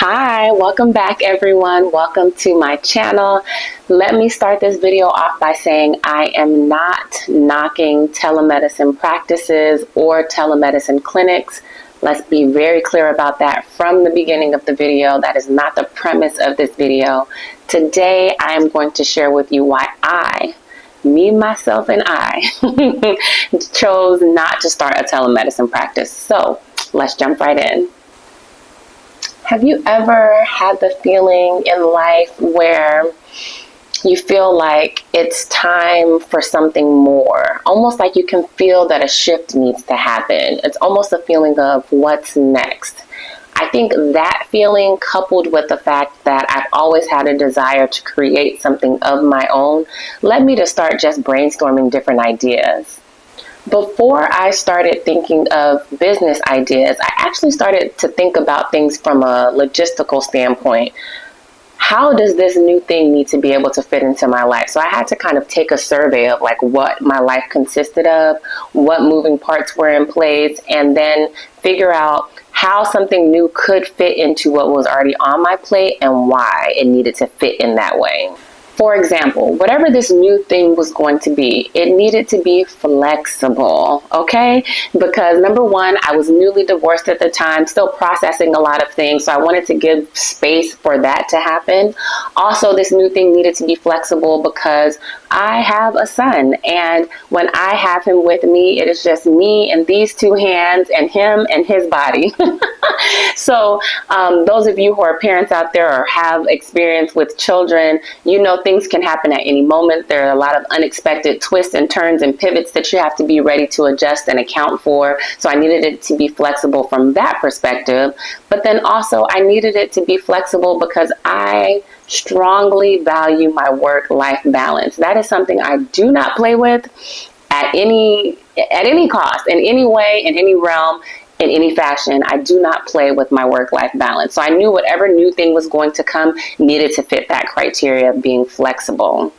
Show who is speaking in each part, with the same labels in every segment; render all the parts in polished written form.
Speaker 1: Hi, welcome back everyone. Welcome to my channel. Let me start this video off by saying I am not knocking telemedicine practices or telemedicine clinics. Let's be very clear about that from the beginning of the video. That is not the premise of this video. Today, I am going to share with you why me, myself, and I chose not to start a telemedicine practice. So let's jump right in. Have you ever had the feeling in life where you feel like it's time for something more? Almost like you can feel that a shift needs to happen. It's almost a feeling of what's next. I think that feeling, coupled with the fact that I've always had a desire to create something of my own, led me to start just brainstorming different ideas. Before I started thinking of business ideas, I actually started to think about things from a logistical standpoint. How does this new thing need to be able to fit into my life? So I had to kind of take a survey of like what my life consisted of, what moving parts were in place, and then figure out how something new could fit into what was already on my plate and why it needed to fit in that way. For example, whatever this new thing was going to be, it needed to be flexible, okay? Because number one, I was newly divorced at the time, still processing a lot of things, so I wanted to give space for that to happen. Also, this new thing needed to be flexible because I have a son, and when I have him with me, it is just me and these two hands and him and his body. So those of you who are parents out there or have experience with children, you know things can happen at any moment. There are a lot of unexpected twists and turns and pivots that you have to be ready to adjust and account for. So I needed it to be flexible from that perspective. But then also I needed it to be flexible because I strongly value my work-life balance. That is something I do not play with at any cost, in any way, in any realm, in any fashion. I do not play with my work-life balance. So I knew whatever new thing was going to come needed to fit that criteria of being flexible.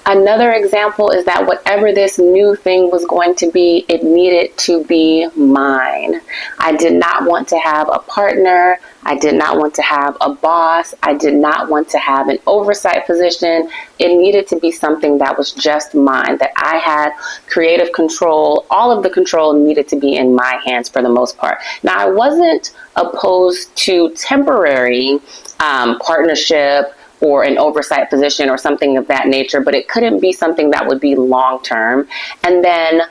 Speaker 1: Another example is that whatever this new thing was going to be, it needed to be mine. I did not want to have a partner. I did not want to have a boss. I did not want to have an oversight position. It needed to be something that was just mine, that I had creative control. All of the control needed to be in my hands for the most part. Now, I wasn't opposed to temporary partnership or an oversight position or something of that nature, but it couldn't be something that would be long term. And then,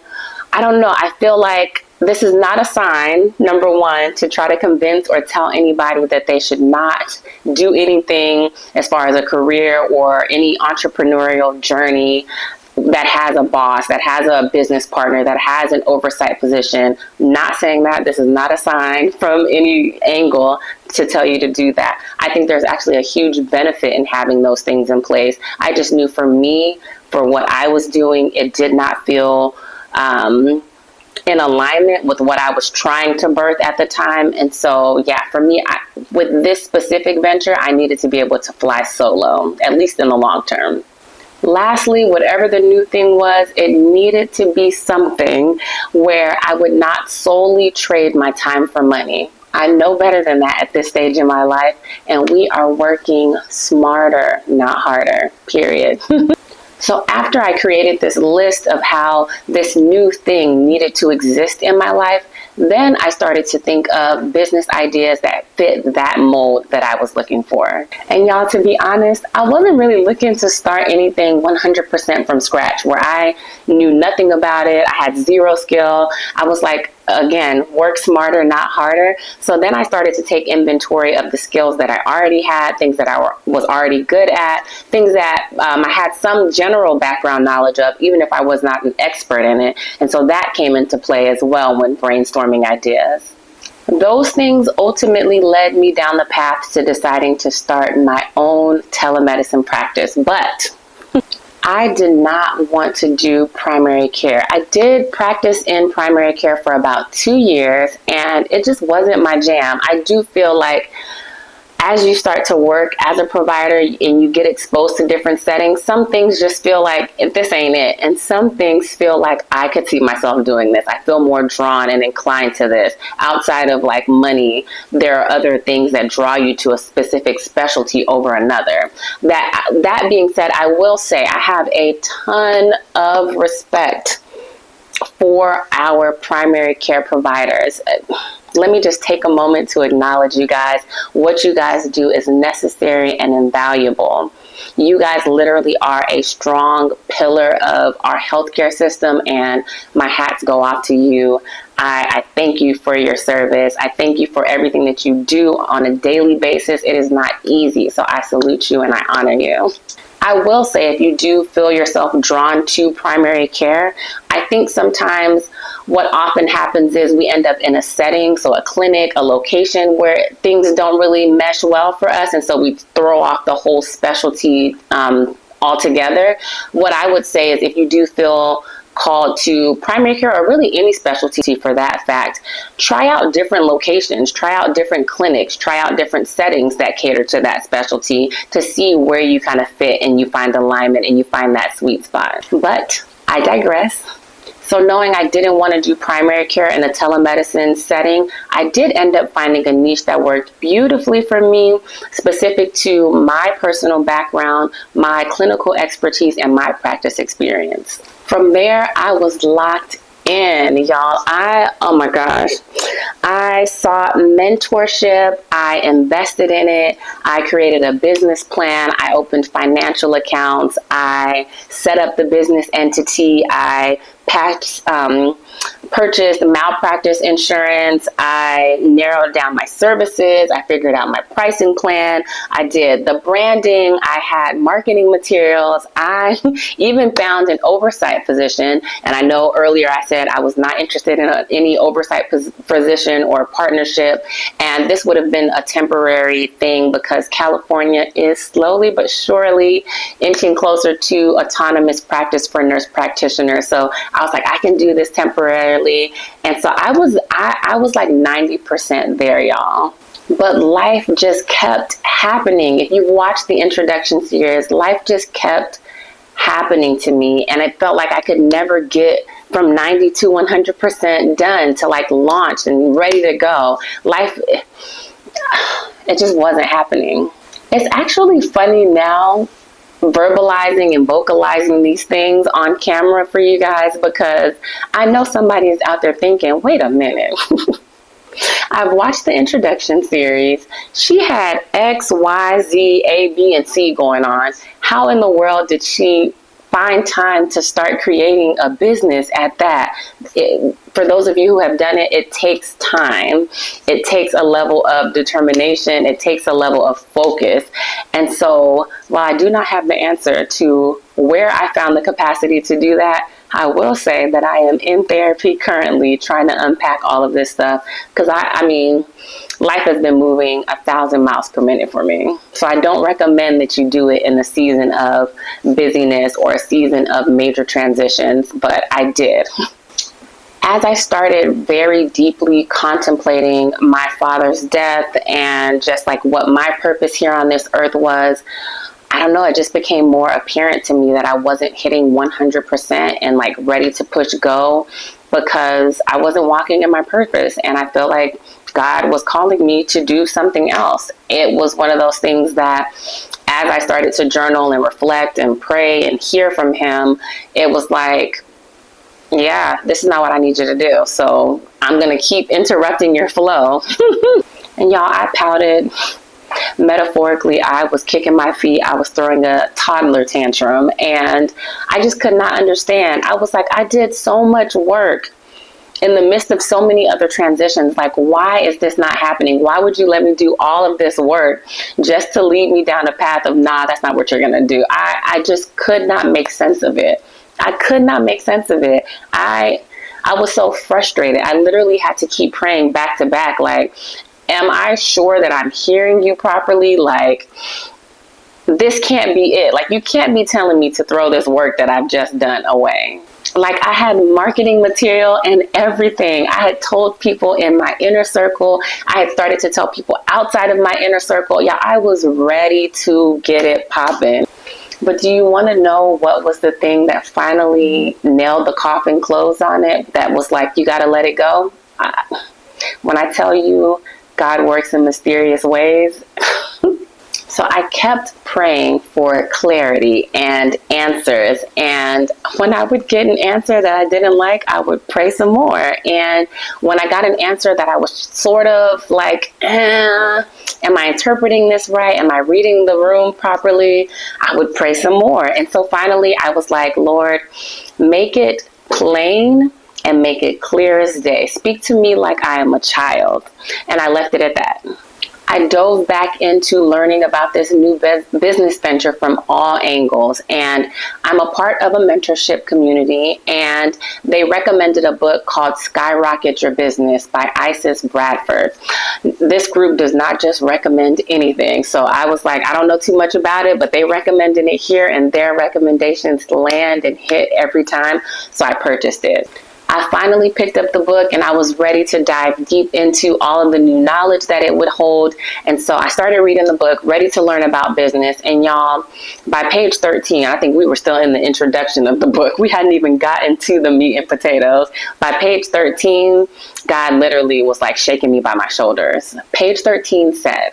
Speaker 1: I don't know, I feel like this is not a sign, number one, to try to convince or tell anybody that they should not do anything as far as a career or any entrepreneurial journey that has a boss, that has a business partner, that has an oversight position. Not saying that. This is not a sign from any angle to tell you to do that. I think there's actually a huge benefit in having those things in place. I just knew for me, for what I was doing, it did not feel in alignment with what I was trying to birth at the time. And so, yeah, for me, with this specific venture, I needed to be able to fly solo, at least in the long term. Lastly, whatever the new thing was, it needed to be something where I would not solely trade my time for money. I know better than that at this stage in my life, and we are working smarter, not harder, period. So after I created this list of how this new thing needed to exist in my life, then I started to think of business ideas that fit that mold that I was looking for. And y'all, to be honest, I wasn't really looking to start anything 100% from scratch where I knew nothing about it. I had zero skill. I was like, again, work smarter, not harder. So then I started to take inventory of the skills that I already had, things that I was already good at, things that I had some general background knowledge of, even if I was not an expert in it. And so that came into play as well when brainstorming ideas. Those things ultimately led me down the path to deciding to start my own telemedicine practice. But I did not want to do primary care. I did practice in primary care for about 2 years, and it just wasn't my jam. I do feel like as you start to work as a provider and you get exposed to different settings, some things just feel like this ain't it. And some things feel like I could see myself doing this. I feel more drawn and inclined to this. Outside of like money, there are other things that draw you to a specific specialty over another. That being said, I will say I have a ton of respect for our primary care providers. Let me just take a moment to acknowledge you guys. What you guys do is necessary and invaluable. You guys literally are a strong pillar of our healthcare system, and my hats go off to you. I thank you for your service. I thank you for everything that you do on a daily basis. It is not easy, so I salute you and I honor you. I will say, if you do feel yourself drawn to primary care, I think sometimes what often happens is we end up in a setting, so a clinic, a location where things don't really mesh well for us, and so we throw off the whole specialty altogether. What I would say is, if you do feel called to primary care, or really any specialty for that fact, try out different locations, try out different clinics, try out different settings that cater to that specialty to see where you kind of fit and you find alignment and you find that sweet spot. But I digress. So knowing I didn't want to do primary care in a telemedicine setting, I did end up finding a niche that worked beautifully for me, specific to my personal background, my clinical expertise, and my practice experience. From there, I was locked in, y'all. Oh my gosh. I sought mentorship. I invested in it. I created a business plan. I opened financial accounts. I set up the business entity. I purchased malpractice insurance. I narrowed down my services. I figured out my pricing plan. I did the branding. I had marketing materials. I even found an oversight position. And I know earlier I said I was not interested in any oversight position or partnership. And this would have been a temporary thing because California is slowly but surely inching closer to autonomous practice for nurse practitioners. So I was like, I can do this temporarily. And so I was like 90% there, y'all. But life just kept happening. If you've watched the introduction series, life just kept happening to me. And it felt like I could never get from 90 to 100% done to like launch and ready to go. Life, it just wasn't happening. It's actually funny now, verbalizing and vocalizing these things on camera for you guys, because I know somebody is out there thinking, wait a minute. I've watched the introduction series. She had X, Y, Z, A, B, and C going on. How in the world did she find time to start creating a business at that? For those of you who have done it, it takes time. It takes a level of determination. It takes a level of focus. And so while I do not have the answer to where I found the capacity to do that, I will say that I am in therapy currently trying to unpack all of this stuff, because I mean, life has been moving 1,000 miles per minute for me. So I don't recommend that you do it in a season of busyness or a season of major transitions, but I did. As I started very deeply contemplating my father's death and just like what my purpose here on this earth was, I don't know, it just became more apparent to me that I wasn't hitting 100% and like ready to push go, because I wasn't walking in my purpose. And I felt like God was calling me to do something else. It was one of those things that as I started to journal and reflect and pray and hear from him, it was like, yeah, this is not what I need you to do. So I'm going to keep interrupting your flow. And y'all, I pouted. Metaphorically, I was kicking my feet. I was throwing a toddler tantrum, and I just could not understand. I was like, I did so much work in the midst of so many other transitions. Like, why is this not happening? Why would you let me do all of this work just to lead me down a path of, nah, that's not what you're going to do? I just could not make sense of it. I could not make sense of it. I was so frustrated. I literally had to keep praying back to back, like, am I sure that I'm hearing you properly? Like, this can't be it. Like, you can't be telling me to throw this work that I've just done away. Like, I had marketing material and everything. I had told people in my inner circle. I had started to tell people outside of my inner circle. Yeah, I was ready to get it popping. But do you want to know what was the thing that finally nailed the coffin closed on it? That was like, you got to let it go? When I tell you God works in mysterious ways. So I kept praying for clarity and answers. And when I would get an answer that I didn't like, I would pray some more. And when I got an answer that I was sort of like, am I interpreting this right? Am I reading the room properly? I would pray some more. And so finally I was like, Lord, make it plain and make it clear as day. Speak to me like I am a child. And I left it at that. I dove back into learning about this new business venture from all angles. And I'm a part of a mentorship community, and they recommended a book called Skyrocket Your Business by Isis Bradford. This group does not just recommend anything. So I was like, I don't know too much about it, but they recommended it here, and their recommendations land and hit every time. So I purchased it. I finally picked up the book, and I was ready to dive deep into all of the new knowledge that it would hold. And so I started reading the book, ready to learn about business. And y'all, by page 13, I think we were still in the introduction of the book. We hadn't even gotten to the meat and potatoes. By page 13, God literally was like shaking me by my shoulders. Page 13 said,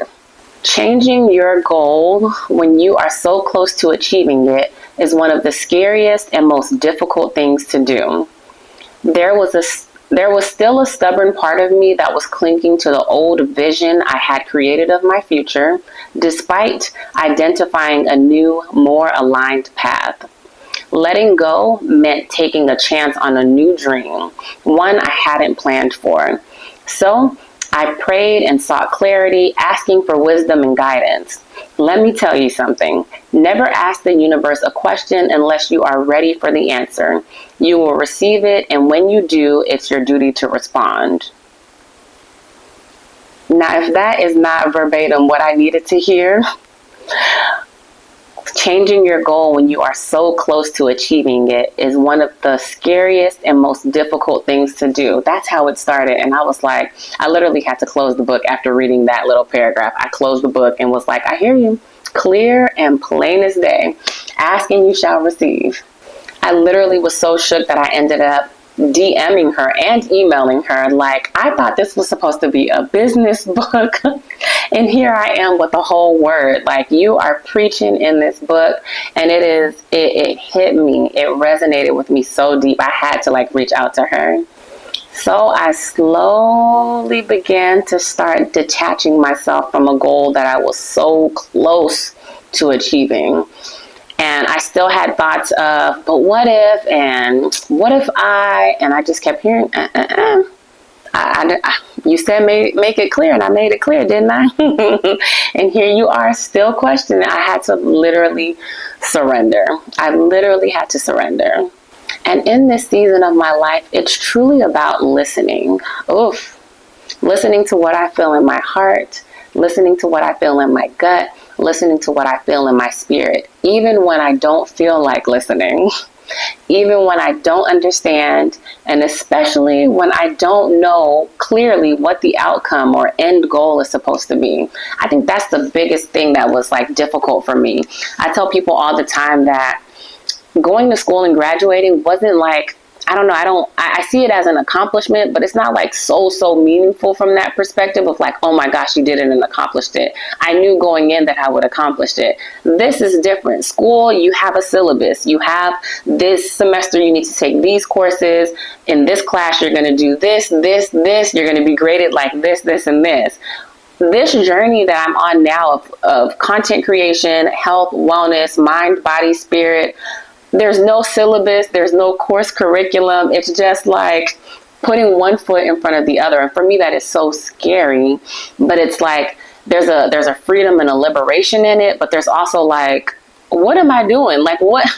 Speaker 1: changing your goal when you are so close to achieving it is one of the scariest and most difficult things to do. There was still a stubborn part of me that was clinging to the old vision I had created of my future, despite identifying a new, more aligned path. Letting go meant taking a chance on a new dream, one I hadn't planned for. So I prayed and sought clarity, asking for wisdom and guidance. Let me tell you something. Never ask the universe a question unless you are ready for the answer. You will receive it, and when you do, it's your duty to respond. Now, if that is not verbatim what I needed to hear, changing your goal when you are so close to achieving it is one of the scariest and most difficult things to do. That's how it started. And I was like, I literally had to close the book after reading that little paragraph. I closed the book and was like, I hear you. Clear and plain as day. Ask and you shall receive. I literally was so shook that I ended up DMing her and emailing her like, I thought this was supposed to be a business book, and here I am with the whole word. Like, you are preaching in this book, and it hit me. It resonated with me so deep. I had to like reach out to her. So I slowly began to start detaching myself from a goal that I was so close to achieving. And I still had thoughts of, but what if, and what if and I just kept hearing, you said make it clear, and I made it clear, didn't I? And here you are still questioning. I had to literally surrender. I literally had to surrender. And in this season of my life, it's truly about listening. Listening to what I feel in my heart, listening to what I feel in my gut, listening to what I feel in my spirit, even when I don't feel like listening, even when I don't understand, and especially when I don't know clearly what the outcome or end goal is supposed to be. I think that's the biggest thing that was like difficult for me. I tell people all the time that going to school and graduating wasn't like, I see it as an accomplishment, but it's not like so meaningful from that perspective of like, oh my gosh, you did it and accomplished it. I knew going in that I would accomplish it. This is different. School, you have a syllabus. You have this semester, you need to take these courses. In this class, you're going to do this. You're going to be graded like this, and this. This journey that I'm on now of content creation, health, wellness, mind, body, spirit, there's no syllabus, there's no course curriculum. It's just like putting one foot in front of the other. And for me, that is so scary. But it's like there's a freedom and a liberation in it. But there's also like, what am I doing? Like, what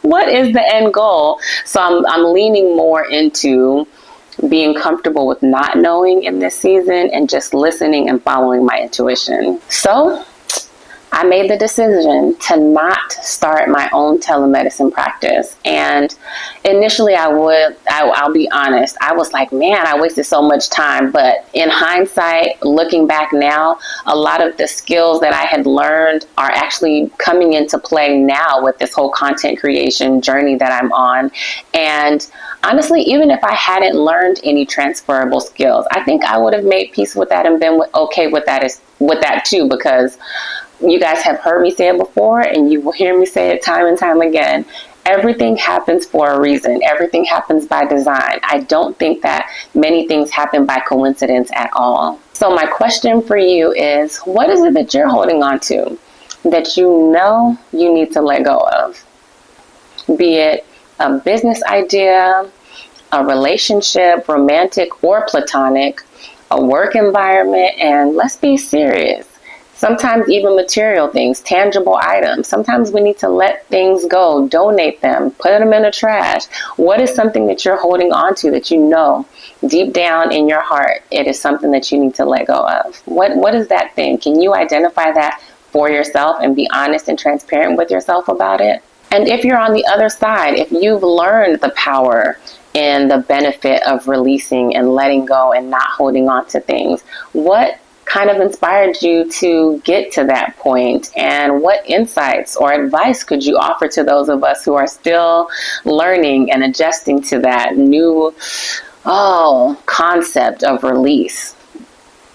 Speaker 1: what is the end goal? So I'm leaning more into being comfortable with not knowing in this season and just listening and following my intuition. So I made the decision to not start my own telemedicine practice. And initially I'll be honest, I was like, man, I wasted so much time. But in hindsight, looking back now, a lot of the skills that I had learned are actually coming into play now with this whole content creation journey that I'm on. And honestly, even if I hadn't learned any transferable skills, I think I would have made peace with that and been okay with that too, because you guys have heard me say it before, and you will hear me say it time and time again. Everything happens for a reason. Everything happens by design. I don't think that many things happen by coincidence at all. So my question for you is, what is it that you're holding on to that you know you need to let go of? Be it a business idea, a relationship, romantic or platonic, a work environment, and let's be serious. Sometimes even material things, tangible items. Sometimes we need to let things go, donate them, put them in the trash. What is something that you're holding on to that you know deep down in your heart it is something that you need to let go of? What is that thing? Can you identify that for yourself and be honest and transparent with yourself about it? And if you're on the other side, if you've learned the power and the benefit of releasing and letting go and not holding on to things, what kind of inspired you to get to that point, and what insights or advice could you offer to those of us who are still learning and adjusting to that new concept of release?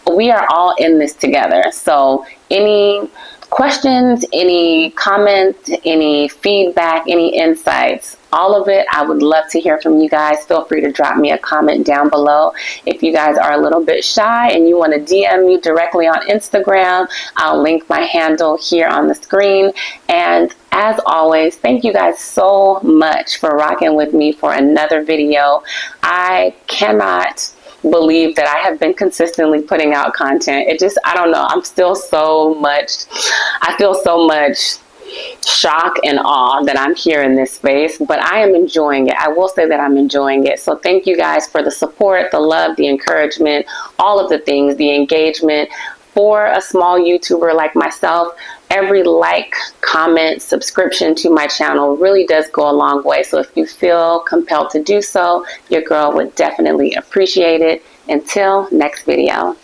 Speaker 1: We are all in this together. So any questions, any comments, any feedback, any insights, all of it, I would love to hear from you guys. Feel free to drop me a comment down below. If you guys are a little bit shy and you want to DM me directly on Instagram, I'll link my handle here on the screen. And as always, thank you guys so much for rocking with me for another video. I cannot believe that I have been consistently putting out content. I don't know, I feel so much shock and awe that I'm here in this space, but I am enjoying it. I will say that I'm enjoying it. So thank you guys for the support, the love, the encouragement, all of the things, the engagement. For a small YouTuber like myself, every like, comment, subscription to my channel really does go a long way. So if you feel compelled to do so, your girl would definitely appreciate it. Until next video.